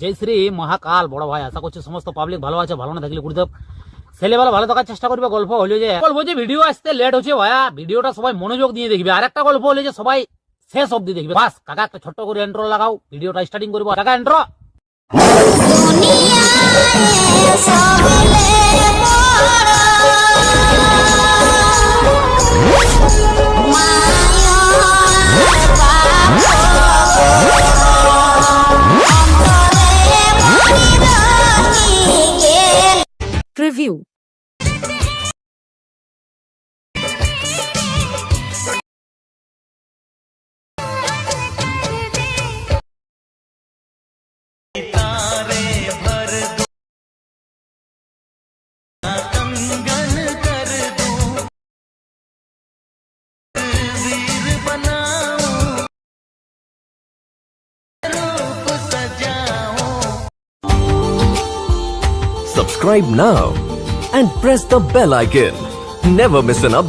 জয় শ্রী মহাকাল বড় ভাই, আশা করছি সমস্ত পাবলিক ভালো আছে। ভালো না থাকলে গুরুদেব ছেলেবেলা ভালো থাকার চেষ্টা করবে। গল্প হলো যে ভিডিও আসতে লেট হচ্ছে ভাইয়া, ভিডিওটা সবাই মনোযোগ দিয়ে দেখবে। আর একটা গল্প হলো যে সবাই শেষ অব্দি দেখবে। বাস কাকা একটা ছোট্ট করে ইন্ট্রো লাগাও, ভিডিওটা স্টার্টিং করবো। কাকা intro. Review. Subscribe now and press the bell icon. Never miss an update.